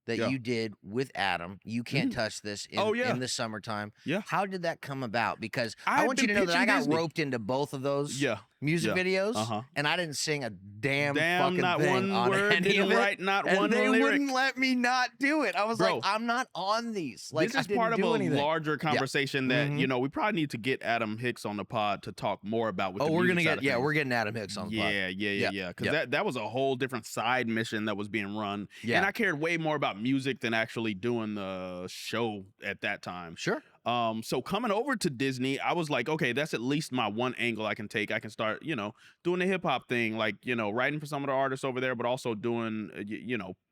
[SPEAKER 2] that you did with Adam, You Can't Touch This in the summertime.
[SPEAKER 1] Yeah.
[SPEAKER 2] How did that come about? Because I want you to know that I got roped into both of those music videos, and I didn't sing a damn fucking
[SPEAKER 1] not
[SPEAKER 2] thing
[SPEAKER 1] one
[SPEAKER 2] on
[SPEAKER 1] word,
[SPEAKER 2] any
[SPEAKER 1] didn't
[SPEAKER 2] of it,
[SPEAKER 1] write not
[SPEAKER 2] and
[SPEAKER 1] one
[SPEAKER 2] they
[SPEAKER 1] lyric.
[SPEAKER 2] wouldn't let me not do it. I was
[SPEAKER 1] Bro,
[SPEAKER 2] like, I'm not on these. Like,
[SPEAKER 1] this is part of a larger conversation that we probably need to get Adam Hicks on the pod to talk more about. With
[SPEAKER 2] we're getting Adam Hicks on the pod.
[SPEAKER 1] Yeah. Because that was a whole different side mission that was being run, and I cared way more about music than actually doing the show at that time.
[SPEAKER 2] Sure.
[SPEAKER 1] So coming over to Disney, I was like, okay, that's at least my one angle I can take. I can start, doing the hip hop thing, like, writing for some of the artists over there, but also doing,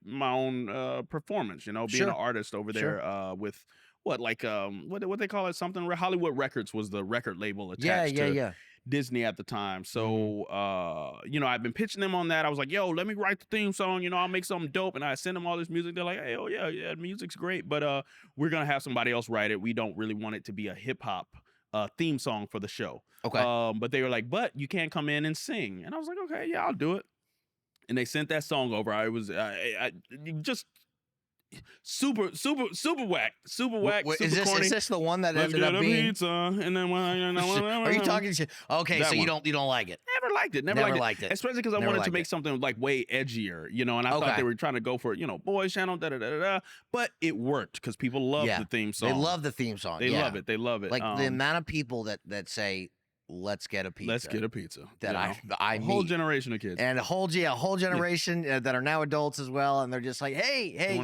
[SPEAKER 1] my own performance, being an artist over there with what they call it, something Hollywood Records was the record label attached to Disney at the time. So, I've been pitching them on that. I was like, yo, let me write the theme song. I'll make something dope. And I send them all this music. They're like, hey, oh, yeah, music's great. But we're going to have somebody else write it. We don't really want it to be a hip hop theme song for the show.
[SPEAKER 2] Okay.
[SPEAKER 1] But they were like, but you can't come in and sing. And I was like, okay, yeah, I'll do it. And they sent that song over. I was just super whack, super
[SPEAKER 2] corny. Is this the one that
[SPEAKER 1] Let's
[SPEAKER 2] ended up being?
[SPEAKER 1] Pizza, and then
[SPEAKER 2] are you talking shit? Okay,
[SPEAKER 1] that
[SPEAKER 2] so
[SPEAKER 1] one.
[SPEAKER 2] you don't like it?
[SPEAKER 1] Never liked it. Never liked it. Especially because I wanted to make something like way edgier, and I thought they were trying to go for boys channel, but it worked because people love the theme song.
[SPEAKER 2] They love the theme song.
[SPEAKER 1] They love it. They love it.
[SPEAKER 2] Like the amount of people that say, let's get a pizza.
[SPEAKER 1] Let's get a pizza.
[SPEAKER 2] That I meet.
[SPEAKER 1] Whole generation of kids.
[SPEAKER 2] And a whole generation that are now adults as well. And they're just like, hey,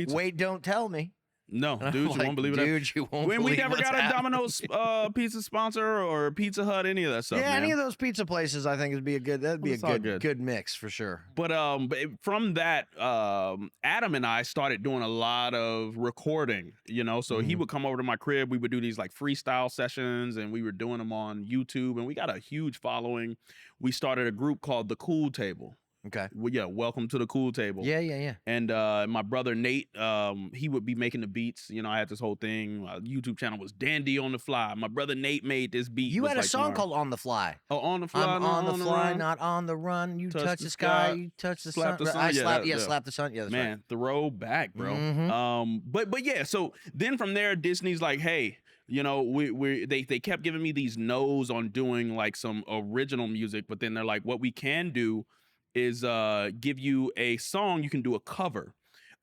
[SPEAKER 2] wait, don't tell me.
[SPEAKER 1] No, dude, you won't believe it.
[SPEAKER 2] Dude, you won't believe
[SPEAKER 1] we never got a
[SPEAKER 2] happening.
[SPEAKER 1] Domino's pizza sponsor or Pizza Hut, any of that stuff.
[SPEAKER 2] Yeah,
[SPEAKER 1] man.
[SPEAKER 2] any of those pizza places, I think would be a good. That'd be a good mix for sure.
[SPEAKER 1] But from that, Adam and I started doing a lot of recording. So he would come over to my crib. We would do these like freestyle sessions, and we were doing them on YouTube, and we got a huge following. We started a group called The Cool Table.
[SPEAKER 2] Okay.
[SPEAKER 1] Well, yeah, welcome to The Cool Table.
[SPEAKER 2] Yeah.
[SPEAKER 1] And my brother Nate, he would be making the beats. I had this whole thing. My YouTube channel was Dandy on the Fly. My brother Nate made this beat.
[SPEAKER 2] You had a song called On the Fly.
[SPEAKER 1] Oh, On the Fly.
[SPEAKER 2] I'm on the fly, not on the run. You touch the sky, you touch the sun. I slap the sun. Yeah, that's
[SPEAKER 1] man,
[SPEAKER 2] right.
[SPEAKER 1] throwback, bro.
[SPEAKER 2] Mm-hmm.
[SPEAKER 1] But yeah, so then from there, Disney's like, hey, they kept giving me these no's on doing like some original music, but then they're like, what we can do is give you a song you can do a cover,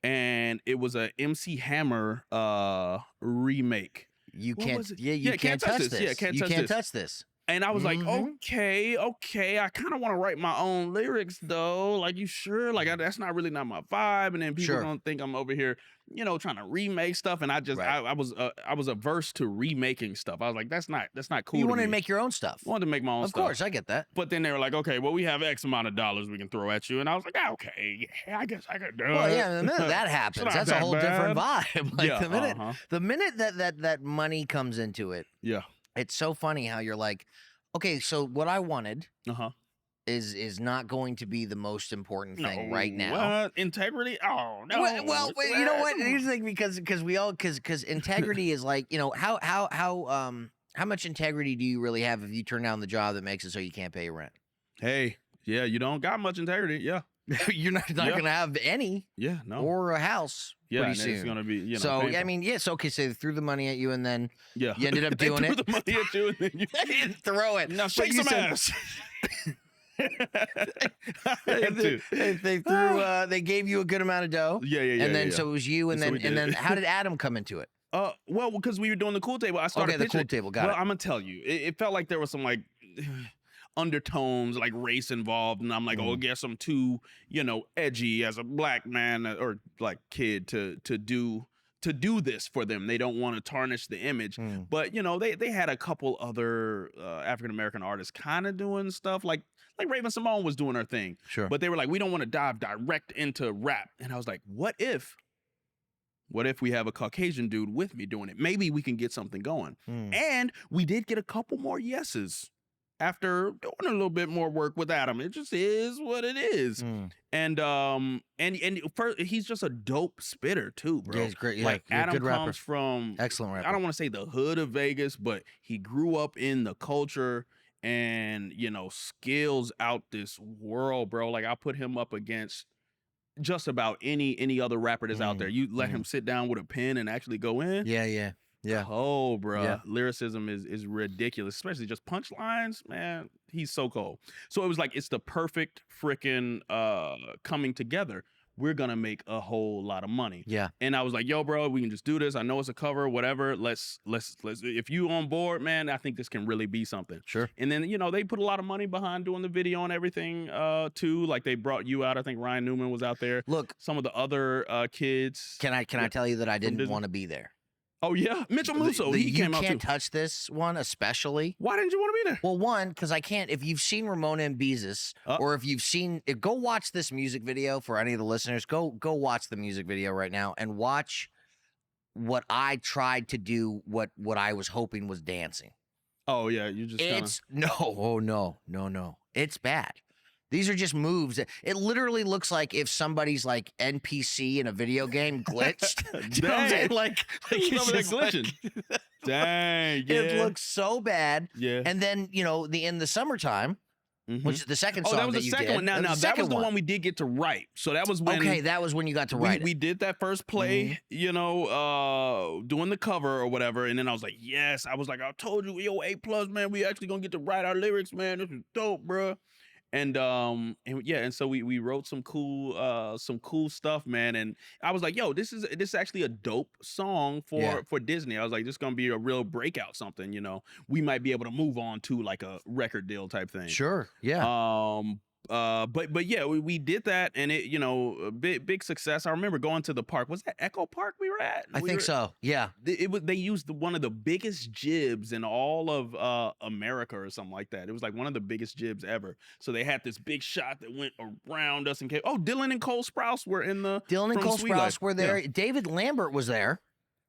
[SPEAKER 1] and it was a MC Hammer remake.
[SPEAKER 2] You can't touch this.
[SPEAKER 1] Yeah, can't touch this. And I was like, okay, I kind of want to write my own lyrics though. Like, you sure? Like, that's not my vibe. And then people don't think I'm over here, trying to remake stuff. And I just, I was averse to remaking stuff. I was like, that's not cool.
[SPEAKER 2] You wanted to make your own stuff.
[SPEAKER 1] I wanted to make my own stuff.
[SPEAKER 2] Of course, I get that.
[SPEAKER 1] But then they were like, okay, well, we have X amount of dollars we can throw at you. And I was like, okay, yeah, I guess I could do it.
[SPEAKER 2] Well, yeah, the minute that happens, that's a whole different vibe. Like,
[SPEAKER 1] yeah,
[SPEAKER 2] the minute that money comes into it.
[SPEAKER 1] Yeah.
[SPEAKER 2] It's so funny how you're like, okay, so what I wanted is not going to be the most important thing right now.
[SPEAKER 1] What? Integrity? Oh no.
[SPEAKER 2] Well, you know what? Here's the thing, because integrity is like, how much integrity do you really have if you turn down the job that makes it so you can't pay your rent?
[SPEAKER 1] Hey, yeah, you don't got much integrity. Yeah.
[SPEAKER 2] You're not going to have any.
[SPEAKER 1] Yeah, no.
[SPEAKER 2] Or a house.
[SPEAKER 1] Yeah,
[SPEAKER 2] pretty soon.
[SPEAKER 1] It's gonna be.
[SPEAKER 2] So
[SPEAKER 1] painful.
[SPEAKER 2] I mean, yes, okay. So they threw the money at you, and then
[SPEAKER 1] you
[SPEAKER 2] ended up doing
[SPEAKER 1] they
[SPEAKER 2] it.
[SPEAKER 1] threw the money at you, and then you
[SPEAKER 2] didn't throw it.
[SPEAKER 1] Now shake some ass.
[SPEAKER 2] They threw. They gave you a good amount of dough.
[SPEAKER 1] Yeah.
[SPEAKER 2] And then so it was you, and then how did Adam come into it?
[SPEAKER 1] Well, because we were doing the Cool Table, I started.
[SPEAKER 2] Okay, the Cool Table. Got it.
[SPEAKER 1] Well, I'm gonna tell you, it felt like there was some like undertones, like race involved, and I'm like, oh, I guess I'm too, edgy as a black man or like kid to do this for them. They don't want to tarnish the image. But they had a couple other African American artists kind of doing stuff like Raven Simone was doing her thing.
[SPEAKER 2] Sure.
[SPEAKER 1] But they were like, we don't want to dive direct into rap. And I was like, what if we have a Caucasian dude with me doing it? Maybe we can get something going. And we did get a couple more yeses after doing a little bit more work with Adam. It just is what it is. And first, he's just a dope spitter too, bro.
[SPEAKER 2] Yeah, he's great. Yeah,
[SPEAKER 1] like Adam
[SPEAKER 2] good rapper.
[SPEAKER 1] comes from
[SPEAKER 2] excellent rapper.
[SPEAKER 1] I don't want to say the hood of Vegas, but he grew up in the culture and skills out this world, bro. Like, I put him up against just about any other rapper that's out there. You let him sit down with a pen and actually go in.
[SPEAKER 2] Yeah.
[SPEAKER 1] Oh, bro. Yeah. Lyricism is ridiculous, especially just punchlines, man. He's so cold. So it was like, it's the perfect freaking coming together. We're going to make a whole lot of money.
[SPEAKER 2] Yeah.
[SPEAKER 1] And I was like, yo, bro, we can just do this. I know it's a cover, whatever. Let's if you on board, man, I think this can really be something.
[SPEAKER 2] Sure.
[SPEAKER 1] And then, they put a lot of money behind doing the video and everything too. Like, they brought you out. I think Ryan Newman was out there.
[SPEAKER 2] Look,
[SPEAKER 1] some of the other kids.
[SPEAKER 2] Can I tell you that I didn't want to be there?
[SPEAKER 1] Oh, yeah? Mitchell Musso, he came out too.
[SPEAKER 2] You can't touch this one, especially.
[SPEAKER 1] Why didn't you want to be there?
[SPEAKER 2] Well, one, because I can't. If you've seen Ramona and Beezus, or if you've seen, go watch this music video for any of the listeners. Go watch the music video right now and watch what I tried to do, what I was hoping was dancing.
[SPEAKER 1] Oh, yeah, you just
[SPEAKER 2] no. It's bad. These are just moves. It literally looks like if somebody's like NPC in a video game glitched. You know what I'm saying? Like
[SPEAKER 1] it's just glitching. Like, dang, yeah.
[SPEAKER 2] It looks so bad.
[SPEAKER 1] Yeah.
[SPEAKER 2] And then, in the summertime, which is the second song
[SPEAKER 1] that was the second one. Now that was the one we did get to write. So that was when.
[SPEAKER 2] Okay, that was when you got to write it.
[SPEAKER 1] We did that first play, doing the cover or whatever, and then I was like, yes. I was like, I told you, yo, A+, man, we actually gonna get to write our lyrics, man. This is dope, bro. And so we wrote some cool stuff, man. And I was like, yo, this is actually a dope song for Disney. I was like, this is gonna be a real breakout, something, we might be able to move on to like a record deal type thing.
[SPEAKER 2] Sure, yeah.
[SPEAKER 1] but yeah, we did that, and it, you know, big success. I remember going to the park. Was that Echo Park we were at?
[SPEAKER 2] I think so. Yeah.
[SPEAKER 1] They used one of the biggest jibs in all of America or something like that. It was like one of the biggest jibs ever. So they had this big shot that went around us and came. Oh, Dylan and Cole Sprouse were in the.
[SPEAKER 2] Dylan and Cole Sprouse were there.
[SPEAKER 1] Yeah.
[SPEAKER 2] David Lambert was there.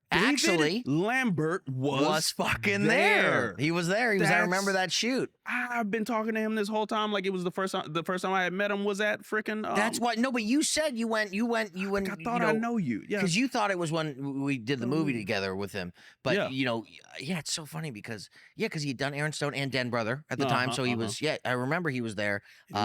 [SPEAKER 1] Actually, Lambert was
[SPEAKER 2] fucking there. He was there. He was. I remember that shoot.
[SPEAKER 1] I've been talking to him this whole time, like it was the first time I had met him was at freaking.
[SPEAKER 2] That's what. No, but you said you went.
[SPEAKER 1] I thought I know you. Yeah,
[SPEAKER 2] because you thought it was when we did the movie together with him. But you know, yeah, it's so funny because he'd done Aaron Stone and Den Brother at the time, so he was. Yeah, I remember he was there.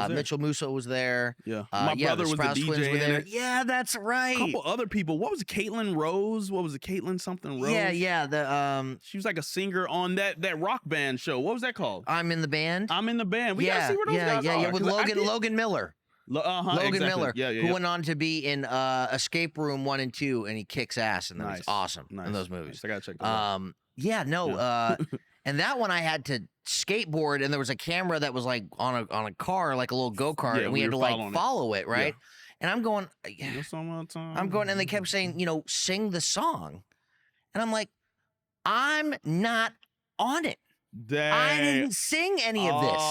[SPEAKER 2] Mitchell Musso was there.
[SPEAKER 1] Yeah, my brother was the DJ
[SPEAKER 2] were there. Yeah, that's right.
[SPEAKER 1] A couple other people. What was it? Caitlyn Rose? What was it? Caitlyn something Rose?
[SPEAKER 2] Yeah. The
[SPEAKER 1] she was like a singer on that rock band show. What was that called?
[SPEAKER 2] I'm in the Band.
[SPEAKER 1] I'm in the Band. We gotta see where those guys are.
[SPEAKER 2] Yeah, with Logan Miller.
[SPEAKER 1] Logan
[SPEAKER 2] Miller, who went on to be in Escape Room 1 and 2, and he kicks ass, and that was awesome in those movies.
[SPEAKER 1] I gotta check that out.
[SPEAKER 2] And that one I had to skateboard, and there was a camera that was like on a car, like a little go-kart, and we had to like follow it, right? And I'm going, and they kept saying, you know, sing the song, and I'm like, I'm not on it.
[SPEAKER 1] Dang.
[SPEAKER 2] I didn't sing any of this.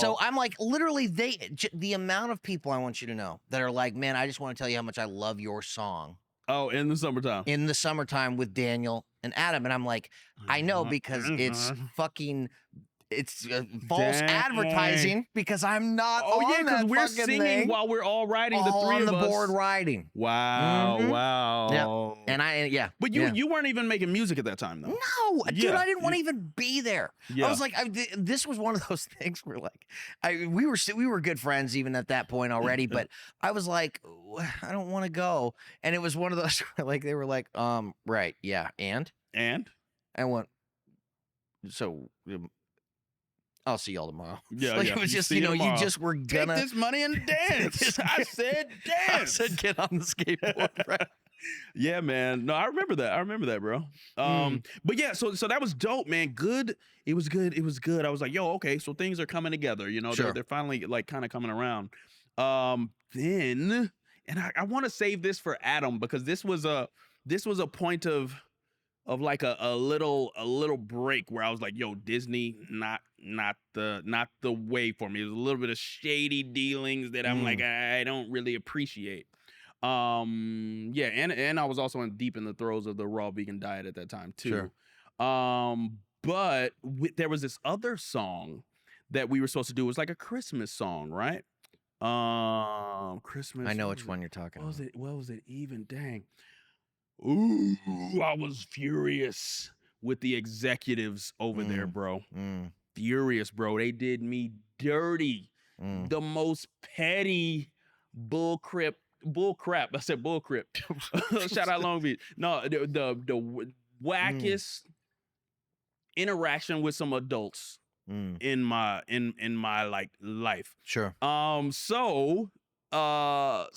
[SPEAKER 2] So I'm like, literally, the amount of people I want you to know that are like, man, I just want to tell you how much I love your song.
[SPEAKER 1] Oh, in the summertime.
[SPEAKER 2] In the summertime with Daniel and Adam. And I'm like, I know because it's fucking... It's false advertising because I'm not on
[SPEAKER 1] because we're
[SPEAKER 2] singing
[SPEAKER 1] thing. While we're all riding, the three of us.
[SPEAKER 2] on the board riding.
[SPEAKER 1] Wow, wow.
[SPEAKER 2] Yeah. And
[SPEAKER 1] But you weren't even making music at that time, though.
[SPEAKER 2] No, dude, I didn't want to even be there. I was like, this was one of those things where like, we were good friends even at that point already, but I was like, I don't want to go. And it was one of those like, they were like, right, yeah, and? I went, so... I'll see y'all tomorrow.
[SPEAKER 1] Yeah,
[SPEAKER 2] It was just, you know, you just were gonna
[SPEAKER 1] take this money and dance. I said dance.
[SPEAKER 2] I said get on the skateboard, right?
[SPEAKER 1] Yeah, man. No, I remember that, bro. But yeah, so that was dope, man. Good. It was good. I was like, yo, okay, so things are coming together. You know, they're finally like kind of coming around. Then, and I want to save this for Adam because this was a point of like a little break where I was like, yo, Disney, not the way for me. It was a little bit of shady dealings that I'm like, I don't really appreciate. And I was also deep in the throes of the raw vegan diet at that time too. But there was this other song that we were supposed to do. It was like a Christmas song, right? Christmas.
[SPEAKER 2] I know which one you're talking about.
[SPEAKER 1] What was it even? Dang. Ooh, I was furious with the executives over there, bro. Furious, bro. They did me dirty. The most petty bull crap. I said bull crap. Shout out Long Beach. No, the wackest interaction with some adults in my like life.
[SPEAKER 2] Sure.
[SPEAKER 1] So we're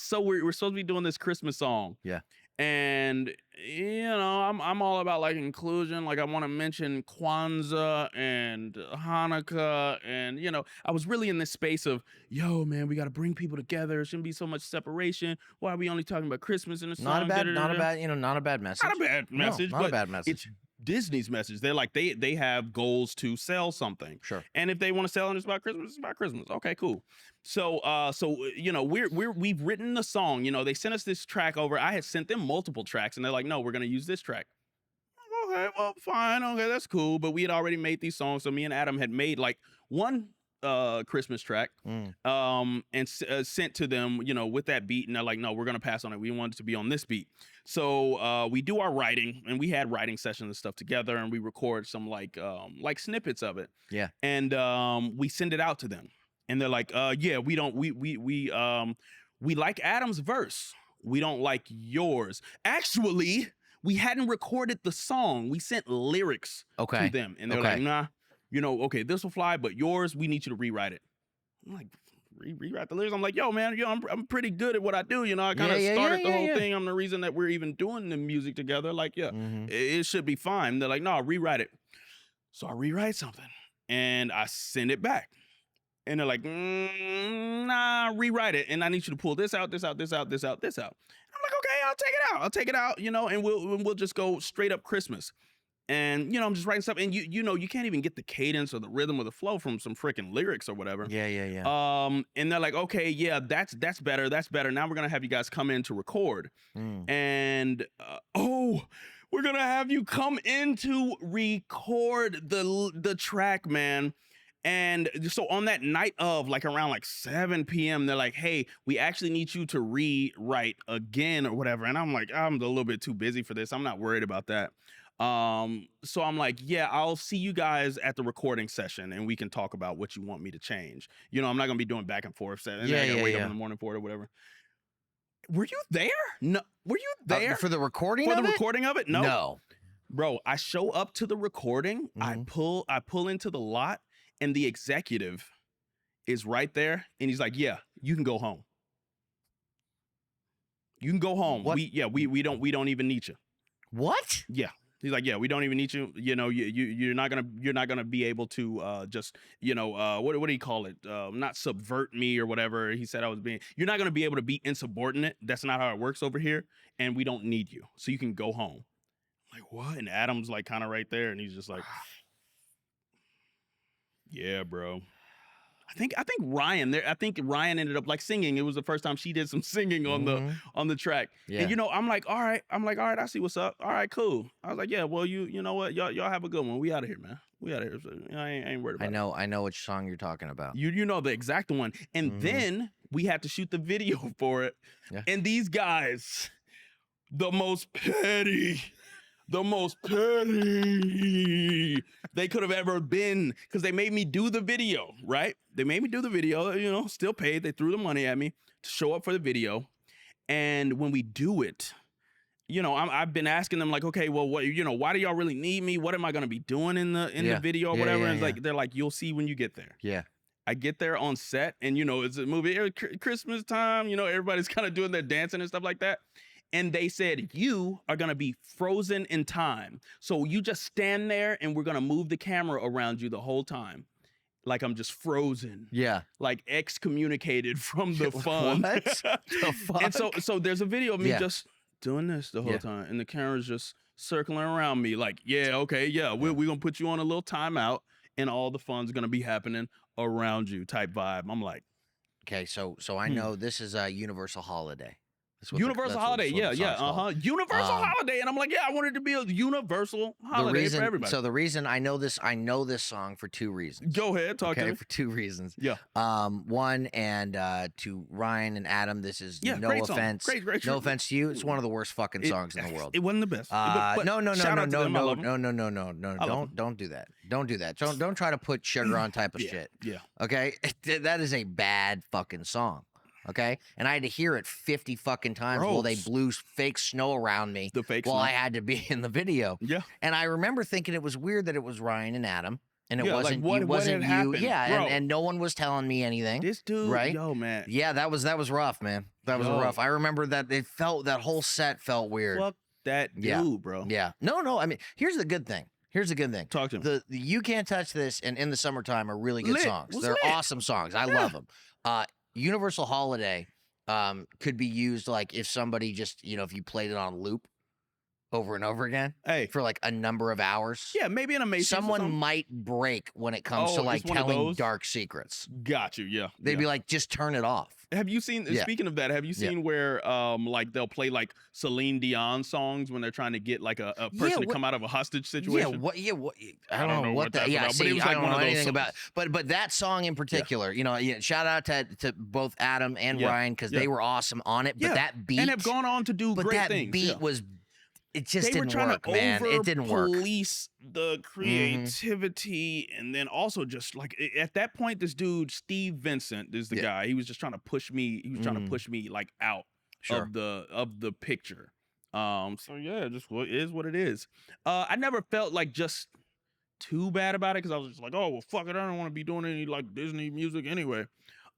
[SPEAKER 1] supposed to be doing this Christmas song.
[SPEAKER 2] Yeah.
[SPEAKER 1] And you know, I'm all about like inclusion. Like I want to mention Kwanzaa and Hanukkah, and you know, I was really in this space of, yo, man, we got to bring people together. It shouldn't be so much separation. Why are we only talking about Christmas in the song?
[SPEAKER 2] Not a bad message.
[SPEAKER 1] Not a bad message.
[SPEAKER 2] Not a bad message.
[SPEAKER 1] It's Disney's message. They're like they have goals to sell something.
[SPEAKER 2] Sure.
[SPEAKER 1] And if they want to sell it, it's about Christmas. It's about Christmas. Okay, cool. So you know, we've written the song. You know, they sent us this track over. I had sent them multiple tracks, and they're like, no, we're gonna use this track. Okay, well, fine. Okay, that's cool. But we had already made these songs, so me and Adam had made like one Christmas track, and sent to them, you know, with that beat, and they're like, no, we're gonna pass on it. We want it to be on this beat. So we do our writing, and we had writing sessions and stuff together, and we record some like snippets of it.
[SPEAKER 2] Yeah.
[SPEAKER 1] And we send it out to them, and they're like, yeah, we like Adam's verse. We don't like yours. Actually, we hadn't recorded the song. We sent lyrics to them, and they're like, nah. You know, okay, this will fly, but yours, we need you to rewrite it. I'm like, rewrite the lyrics? I'm like, yo, man, I'm pretty good at what I do. You know, I kind of started the whole thing. I'm the reason that we're even doing the music together. Like, it should be fine. They're like, no, rewrite it. So I rewrite something, and I send it back. And they're like, nah, rewrite it. And I need you to pull this out, this out, this out, this out, this out. I'm like, okay, I'll take it out. I'll take it out, you know, and we'll just go straight up Christmas. And, you know, I'm just writing stuff. And, you know, you can't even get the cadence or the rhythm or the flow from some freaking lyrics or whatever.
[SPEAKER 2] Yeah.
[SPEAKER 1] And they're like, okay, yeah, that's better. That's better. Now we're going to have you guys come in to record. And, we're going to have you come in to record the track, man. And so on that night of like around like 7 p.m., they're like, hey, we actually need you to rewrite again or whatever. And I'm like, I'm a little bit too busy for this. I'm not worried about that. So I'm like, yeah, I'll see you guys at the recording session and we can talk about what you want me to change. You know, I'm not gonna be doing back and forth. And I gotta wake up in the morning for it or whatever. Were you there? No. Were you there
[SPEAKER 2] for the recording?
[SPEAKER 1] Recording of it? No.
[SPEAKER 2] No.
[SPEAKER 1] Bro, I show up to the recording. I pull into the lot, and the executive is right there, and he's like, "Yeah, you can go home. You can go home.
[SPEAKER 2] What?
[SPEAKER 1] We don't even need you."
[SPEAKER 2] What?
[SPEAKER 1] Yeah. He's like, yeah, we don't even need you. You know, you're not gonna be able to just, you know, what do you call it? Not subvert me or whatever. He said you're not gonna be able to be insubordinate. That's not how it works over here. And we don't need you. So you can go home. I'm like, what? And Adam's like kind of right there, and he's just like, yeah, bro. I think Ryan there. I think Ryan ended up like singing. It was the first time she did some singing on the track. Yeah. And you know, I'm like, all right. I see what's up. All right, cool. I was like, yeah. Well, you know what? Y'all have a good one. We out of here, man. We out of here. So, I ain't worried about it.
[SPEAKER 2] I know which song you're talking about.
[SPEAKER 1] You know the exact one. And then we had to shoot the video for it. Yeah. And these guys, the most petty they could have ever been, because they made me do the video, right? They made me do the video, you know, still paid. They threw the money at me to show up for the video. And when we do it, you know, I've been asking them like, okay, well, what, you know, why do y'all really need me? What am I going to be doing in the video or whatever? And it's like, they're like, you'll see when you get there.
[SPEAKER 2] Yeah.
[SPEAKER 1] I get there on set, and, you know, it's a movie, Christmas time, you know, everybody's kind of doing their dancing and stuff like that. And they said, you are going to be frozen in time. So you just stand there and we're going to move the camera around you the whole time. Like I'm just frozen.
[SPEAKER 2] Yeah.
[SPEAKER 1] Like excommunicated from the fun.
[SPEAKER 2] What? The fuck?
[SPEAKER 1] And so there's a video of me just doing this the whole time. And the camera's just circling around me like, yeah, okay, yeah, we're going to put you on a little timeout and all the fun's going to be happening around you type vibe. I'm like.
[SPEAKER 2] Okay, so I know this is a Universal Holiday.
[SPEAKER 1] Universal Holiday, Universal Holiday, and I'm like, yeah, I want it to be a universal holiday for everybody.
[SPEAKER 2] So the reason I know this song for two reasons.
[SPEAKER 1] Go ahead, talk to me.
[SPEAKER 2] For two reasons.
[SPEAKER 1] Yeah.
[SPEAKER 2] One, and to Ryan and Adam, this is no offense.
[SPEAKER 1] Great
[SPEAKER 2] no offense to you. It's one of the worst fucking songs in the world.
[SPEAKER 1] It wasn't the best.
[SPEAKER 2] No. Don't do that. Don't do that. Don't try to put sugar on type of shit.
[SPEAKER 1] Yeah.
[SPEAKER 2] Okay? That is a bad fucking song. Okay, and I had to hear it 50 fucking times while they blew fake snow around me. I had to be in the video.
[SPEAKER 1] Yeah,
[SPEAKER 2] and I remember thinking it was weird that it was Ryan and Adam, and it wasn't
[SPEAKER 1] like what
[SPEAKER 2] you.
[SPEAKER 1] Happened?
[SPEAKER 2] Yeah, and no one was telling me anything.
[SPEAKER 1] This dude,
[SPEAKER 2] right?
[SPEAKER 1] Yo, man.
[SPEAKER 2] Yeah, that was rough, man. That was rough. I remember that that whole set felt weird.
[SPEAKER 1] Fuck that dude, bro.
[SPEAKER 2] Yeah, no. I mean, here's the good thing.
[SPEAKER 1] Talk to him.
[SPEAKER 2] The You Can't Touch This and In the Summertime are really good songs. They're awesome songs. I love them. Universal Holiday could be used like if somebody just, you know, if you played it on loop over and over again for like a number of hours.
[SPEAKER 1] Yeah, maybe in a Macy's.
[SPEAKER 2] Someone might break when it comes to like telling dark secrets.
[SPEAKER 1] Got you, yeah.
[SPEAKER 2] They'd be like, just turn it off.
[SPEAKER 1] Have you seen, speaking of that, have you seen where like they'll play like Celine Dion songs when they're trying to get like a person to come out of a hostage situation?
[SPEAKER 2] What I don't know what that. Yeah, see, I don't know anything about. But that song in particular, you know, shout out to both Adam and Ryan because they were awesome on it. But that beat
[SPEAKER 1] and have gone on to do great things.
[SPEAKER 2] But that beat was. It just
[SPEAKER 1] didn't
[SPEAKER 2] work, man. It didn't work.
[SPEAKER 1] Police the creativity, and then also just like at that point, this dude Steve Vincent is the guy. He was just trying to push me. He was trying to push me like out of the picture. So yeah, just what is what it is. I never felt like just too bad about it because I was just like, oh well, fuck it, I don't want to be doing any like Disney music anyway.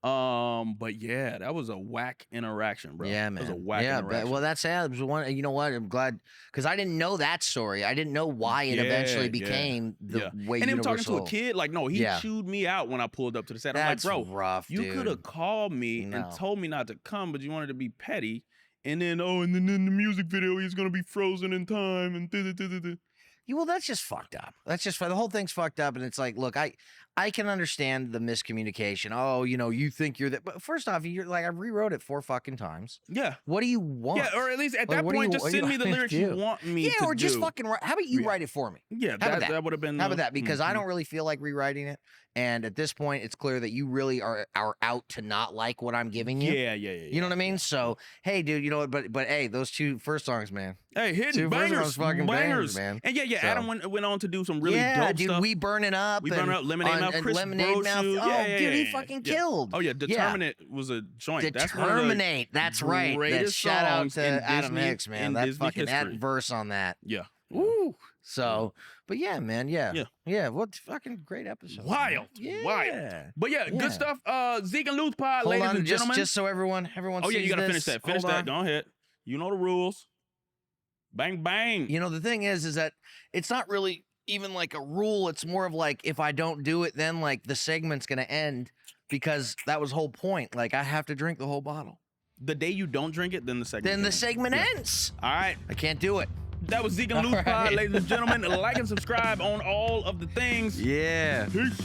[SPEAKER 1] But yeah, that was a whack interaction, bro.
[SPEAKER 2] Yeah, man.
[SPEAKER 1] It was a whack interaction.
[SPEAKER 2] Well, that's sad. It was one. You know what? I'm glad because I didn't know that story. I didn't know why it eventually became the way.
[SPEAKER 1] And him talking
[SPEAKER 2] Universal.
[SPEAKER 1] to a kid, like, no, he chewed me out when I pulled up to the set. I'm
[SPEAKER 2] That's
[SPEAKER 1] like, bro,
[SPEAKER 2] rough,
[SPEAKER 1] you could have called me and told me not to come, but you wanted to be petty. And then, and then in the music video, he's gonna be frozen in time and.
[SPEAKER 2] Well, that's just fucked up. That's just the whole thing's fucked up, and it's like, look, I can understand the miscommunication. Oh, you think you're that, but first off, you're like, I rewrote it 4 fucking times.
[SPEAKER 1] Yeah.
[SPEAKER 2] What do you want?
[SPEAKER 1] Yeah, or at least at that point, just send me the lyrics you want me to do.
[SPEAKER 2] Yeah, or just fucking write. How about you write it for me?
[SPEAKER 1] Yeah, that would have been.
[SPEAKER 2] How about that? Because I don't really feel like rewriting it. And at this point, it's clear that you really are out to not like what I'm giving you.
[SPEAKER 1] Yeah.
[SPEAKER 2] You know what I mean? So, hey, dude, you know what? But hey, those 2 first songs, man.
[SPEAKER 1] Hey, hidden bangers,
[SPEAKER 2] fucking bangers, man.
[SPEAKER 1] And yeah, so, Adam went on to do some really dope
[SPEAKER 2] dude,
[SPEAKER 1] stuff.
[SPEAKER 2] We Burn It Up.
[SPEAKER 1] We Burn It Up, Lemonade Mouth, Chris
[SPEAKER 2] Lemonade Mouth. Oh, dude, he fucking killed.
[SPEAKER 1] Oh yeah, Determinate was a joint.
[SPEAKER 2] Determinate. That's right. That shout out to Adam Hicks, man. That fucking that verse on that.
[SPEAKER 1] Yeah.
[SPEAKER 2] Woo. So, but yeah, man, yeah. What fucking great episode.
[SPEAKER 1] Wild. But yeah, good stuff. Zeke and Luth Pod, ladies and gentlemen.
[SPEAKER 2] Just so everyone
[SPEAKER 1] Oh yeah, you gotta finish that. Finish that. Go ahead. You know the rules. Bang bang.
[SPEAKER 2] The thing is that it's not really even like a rule. It's more of like, if I don't do it, then like the segment's gonna end, because that was the whole point. Like, I have to drink the whole bottle.
[SPEAKER 1] The day you don't drink it, then the segment
[SPEAKER 2] ends.
[SPEAKER 1] All right.
[SPEAKER 2] I can't do it.
[SPEAKER 1] That was Zeke and Luth Pod, ladies and gentlemen. Like and subscribe on all of the things.
[SPEAKER 2] Yeah.
[SPEAKER 1] Peace.